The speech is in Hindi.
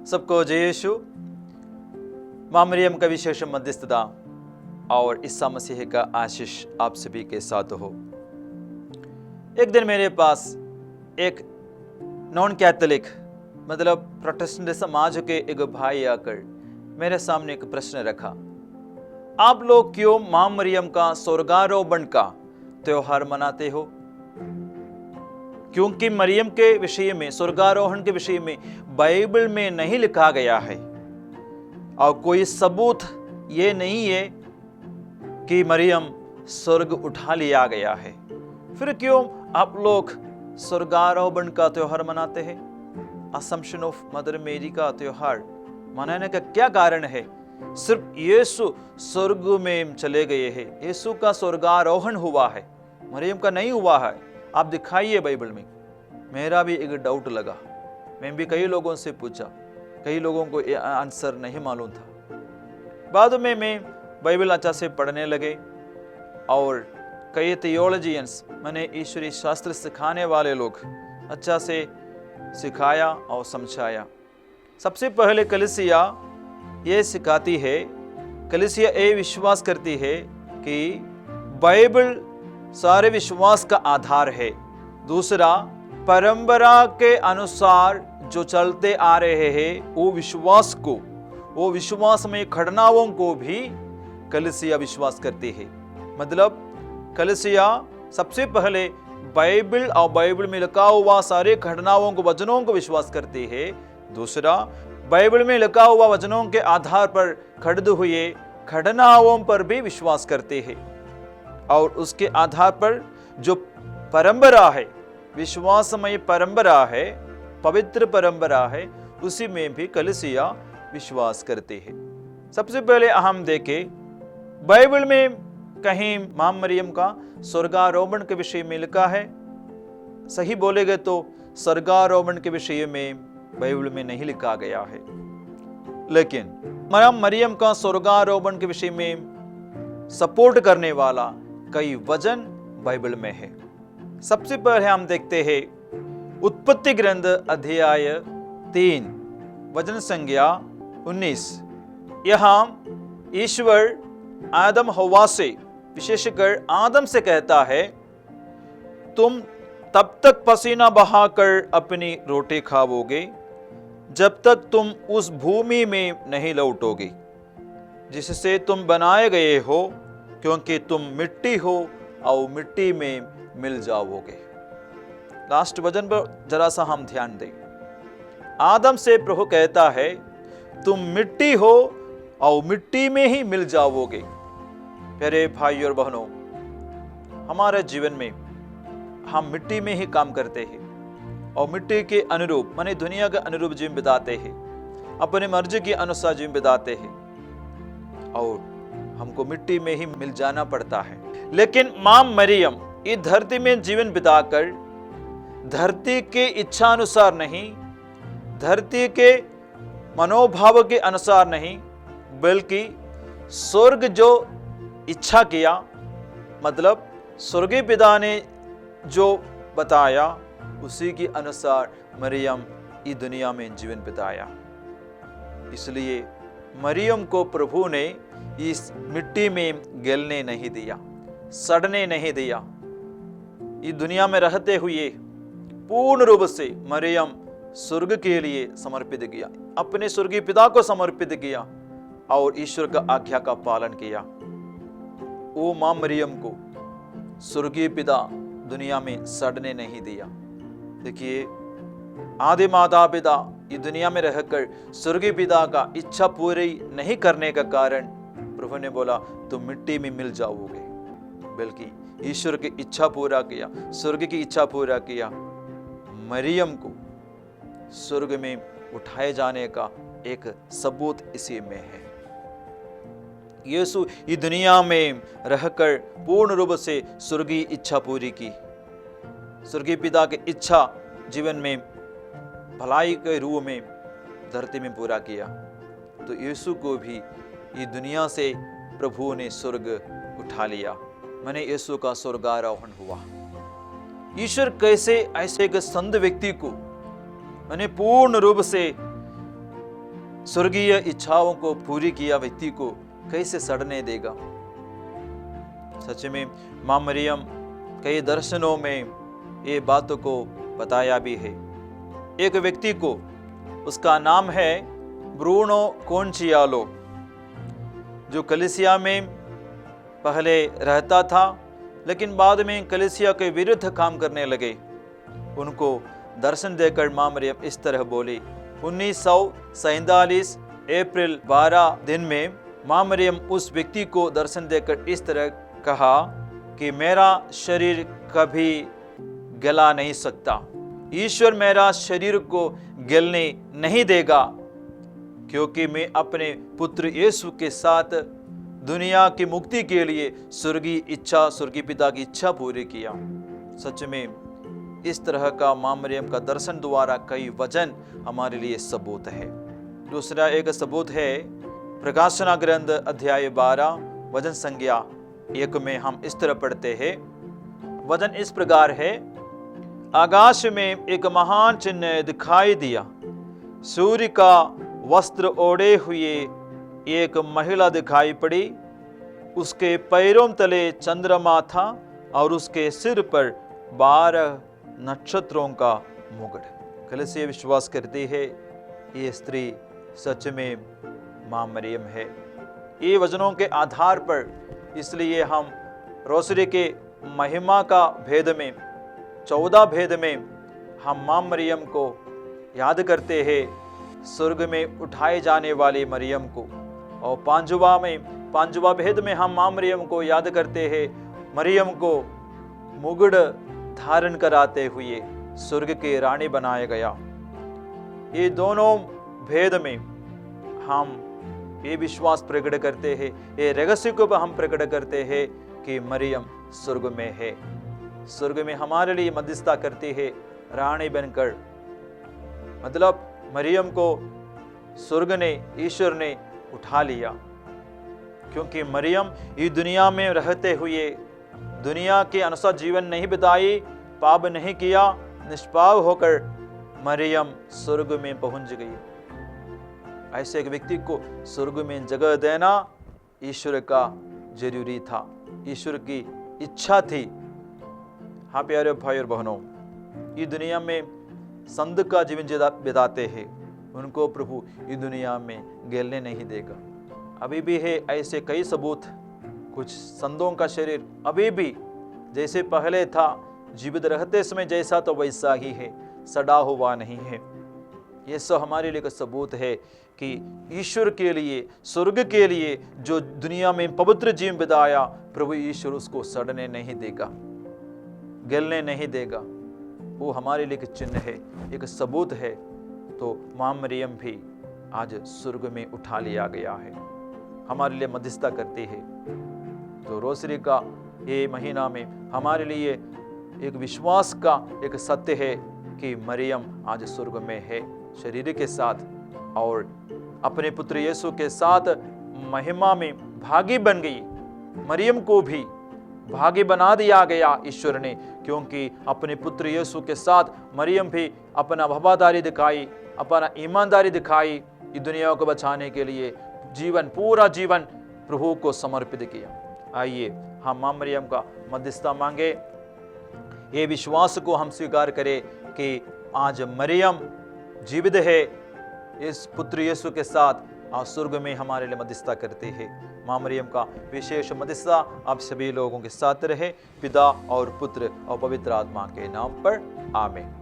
सबको जय यीशु। मां मरियम का विशेष मध्यस्थता और ईसा मसीह का आशीष आप सभी के साथ हो। एक दिन मेरे पास एक नॉन कैथोलिक मतलब प्रोटेस्टेंट समाज के एक भाई आकर मेरे सामने एक प्रश्न रखा, आप लोग क्यों मां मरियम का स्वर्गारोहण का त्योहार मनाते हो? क्योंकि मरियम के विषय में, स्वर्गारोहण के विषय में बाइबल में नहीं लिखा गया है और कोई सबूत ये नहीं है कि मरियम स्वर्ग उठा लिया गया है। फिर क्यों आप लोग स्वर्गारोहण का त्योहार मनाते हैं? असम्पशन ऑफ मदर मेरी का त्योहार मनाने का क्या कारण है? सिर्फ यीशु स्वर्ग में चले गए हैं, यीशु का स्वर्गारोहण हुआ है, मरियम का नहीं हुआ है। आप दिखाइए बाइबल में। मेरा भी एक डाउट लगा, मैं भी कई लोगों से पूछा, कई लोगों को ये आंसर नहीं मालूम था। बाद में मैं बाइबल अच्छा से पढ़ने लगे और कई थियोलॉजियंस, मैंने ईश्वरीय शास्त्र सिखाने वाले लोग अच्छा से सिखाया और समझाया। सबसे पहले कलीसिया ये सिखाती है, कलीसिया ये विश्वास करती है कि बाइबल सारे विश्वास का आधार है। दूसरा, परंपरा के अनुसार जो चलते आ रहे हैं वो विश्वास में घटनाओं को भी कलीसिया विश्वास करती है। मतलब कलीसिया सबसे पहले बाइबल और बाइबल में लिखा हुआ सारे घटनाओं को, वचनों को विश्वास करती है। दूसरा, बाइबल में लिखा हुआ वचनों के आधार पर घटित हुए घटनाओं पर भी विश्वास करते हैं और उसके आधार पर जो परंपरा है, विश्वासमय परंपरा है, पवित्र परंपरा है, उसी में भी कलीसिया विश्वास करते हैं। सबसे पहले हम देखें, बाइबल में कहीं मां मरियम का स्वर्गारोहण के विषय में लिखा है? सही बोलेगे तो स्वर्गारोहण के विषय में बाइबल में नहीं लिखा गया है, लेकिन मां मरियम का स्वर्गारोहण के विषय में सपोर्ट करने वाला कई वचन बाइबल में है। सबसे पहले हम देखते हैं उत्पत्ति ग्रंथ अध्याय 3 वचन संख्या 19। यहाँ ईश्वर आदम हव्वा से, विशेषकर आदम से कहता है, तुम तब तक पसीना बहाकर अपनी रोटी खाओगे जब तक तुम उस भूमि में नहीं लौटोगे जिससे तुम बनाए गए हो, क्योंकि तुम मिट्टी हो और मिट्टी में मिल जाओगे। लास्ट वचन पर जरा सा हम ध्यान दें। आदम से प्रभु कहता है, तुम मिट्टी हो और मिट्टी में ही मिल जाओगे। प्यारे भाई और बहनों, हमारे जीवन में हम मिट्टी में ही काम करते हैं और मिट्टी के अनुरूप, माने दुनिया के अनुरूप जीवन बिताते हैं, अपने मर्जी के अनुसार जीवन बिताते हैं और हमको मिट्टी में ही मिल जाना पड़ता है। लेकिन मां मरियम इस धरती में जीवन बिताकर धरती के इच्छा अनुसार नहीं, धरती के मनोभाव के अनुसार नहीं, बल्कि स्वर्ग जो इच्छा किया, मतलब स्वर्गीय पिता ने जो बताया उसी के अनुसार मरियम इस दुनिया में जीवन बिताया। इसलिए मरियम को प्रभु ने इस मिट्टी में गलने नहीं दिया, सड़ने नहीं दिया। इस दुनिया में रहते हुए पूर्ण रूप से मरियम स्वर्ग के लिए समर्पित किया, अपने स्वर्गीय पिता को समर्पित किया और ईश्वर का आज्ञा का पालन किया। वो मां मरियम को स्वर्गीय पिता दुनिया में सड़ने नहीं दिया। देखिए, आदि माता पिता इस दुनिया में रहकर स्वर्गीय पिता का इच्छा पूरी नहीं करने का कारण प्रभु ने बोला तुम मिट्टी में मिल जाओगे, बल्कि ईश्वर की इच्छा पूरा किया, स्वर्ग की इच्छा पूरा किया। मरियम को स्वर्ग में उठाए जाने का एक सबूत इसी में है। यीशु इस दुनिया में रहकर पूर्ण रूप से स्वर्गीय इच्छा पूरी की, स्वर्गीय पिता की इच्छा जीवन में भलाई के रूप में धरती में पूरा किया। तो यीशु को भी इस दुनिया से प्रभु ने स्वर्ग उठा लिया, मैंने यीशु का स्वर्गारोहण हुआ। ईश्वर कैसे ऐसे एक संत व्यक्ति को मैंने पूर्ण रूप से स्वर्गीय इच्छाओं को पूरी किया व्यक्ति को कैसे सड़ने देगा। सच में मां मरियम कई दर्शनों में ये बातों को बताया भी है। एक व्यक्ति को, उसका नाम है ब्रूनो कॉन्चियालो, जो कलीसिया में पहले रहता था लेकिन बाद में कलीसिया के विरुद्ध काम करने लगे। उनको दर्शन देकर मां मरियम इस तरह बोली। 1947 अप्रैल 12 दिन में मां मरियम उस व्यक्ति को दर्शन देकर इस तरह कहा कि मेरा शरीर कभी गला नहीं सकता, ईश्वर मेरा शरीर को गलने नहीं देगा, क्योंकि मैं अपने पुत्र यीशु के साथ दुनिया की मुक्ति के लिए स्वर्गीय पिता की इच्छा पूरी किया। सच में इस तरह का मां मरियम का दर्शन द्वारा कई वचन हमारे लिए सबूत है। दूसरा एक सबूत है प्रकाशना ग्रंथ अध्याय 12 वचन संज्ञा 1 में हम इस तरह पढ़ते हैं। वचन इस प्रकार है, आकाश में एक महान चिन्ह दिखाई दिया, सूर्य का वस्त्र ओढ़े हुए एक महिला दिखाई पड़ी, उसके पैरों तले चंद्रमा था और उसके सिर पर 12 नक्षत्रों का मुकुट। कलीसिया विश्वास करती है ये स्त्री सच में मां मरियम है। ये वचनों के आधार पर इसलिए हम रोसरी के महिमा का भेद में 14 भेद में हम मां मरियम को याद करते हैं, स्वर्ग में उठाए जाने वाली मरियम को। और पांचवा भेद में हम मां मरियम को याद करते हैं, मरियम को मुकुट धारण कराते हुए स्वर्ग की रानी बनाया गया। ये दोनों भेद में हम ये विश्वास प्रकट करते हैं, ये रहस्य को हम प्रकट करते हैं कि मरियम स्वर्ग में है, स्वर्ग में हमारे लिए मध्यस्थता करती है रानी बनकर। मतलब मरियम को स्वर्ग ने, ईश्वर ने उठा लिया, क्योंकि मरियम इस दुनिया में रहते हुए दुनिया के अनुसार जीवन नहीं बिताई, पाप नहीं किया, निष्पाप होकर मरियम स्वर्ग में पहुंच गई। ऐसे एक व्यक्ति को स्वर्ग में जगह देना ईश्वर का जरूरी था, ईश्वर की इच्छा थी। हाँ प्यारे भाई और बहनों, इस दुनिया में संत का जीवन बिताते हैं, उनको प्रभु इस दुनिया में गलने नहीं देगा। अभी भी है ऐसे कई सबूत, कुछ संतों का शरीर अभी भी जैसे पहले था, जीवित रहते समय जैसा तो वैसा ही है, सड़ा हुआ नहीं है। ये सब हमारे लिए का सबूत है कि ईश्वर के लिए, स्वर्ग के लिए जो दुनिया में पवित्र जीवन बिताया, प्रभु ईश्वर उसको सड़ने नहीं देगा, गलने नहीं देगा। वो हमारे लिए एक चिन्ह है, एक सबूत है। तो मां मरियम भी आज स्वर्ग में उठा लिया गया है, हमारे लिए मध्यस्थता करती है। तो रोसरी का ये महीना में हमारे लिए एक विश्वास का एक सत्य है कि मरियम आज स्वर्ग में है शरीर के साथ, और अपने पुत्र यीशु के साथ महिमा में भागी बन गई। मरियम को भी भागी बना दिया गया ईश्वर ने, क्योंकि अपने पुत्र यीशु के साथ मरियम भी अपना वफादारी दिखाई, अपना ईमानदारी दिखाई, इस दुनिया को बचाने के लिए जीवन, पूरा जीवन प्रभु को समर्पित किया। आइए हम मां मरियम का मध्यस्थता मांगे, ये विश्वास को हम स्वीकार करें कि आज मरियम जीवित है, इस पुत्र यीशु के साथ आज स्वर्ग में हमारे लिए मध्यस्थता करते हैं। मां मरियम का विशेष मध्यस्थता आप सभी लोगों के साथ रहे, पिता और पुत्र और पवित्र आत्मा के नाम पर, आमीन।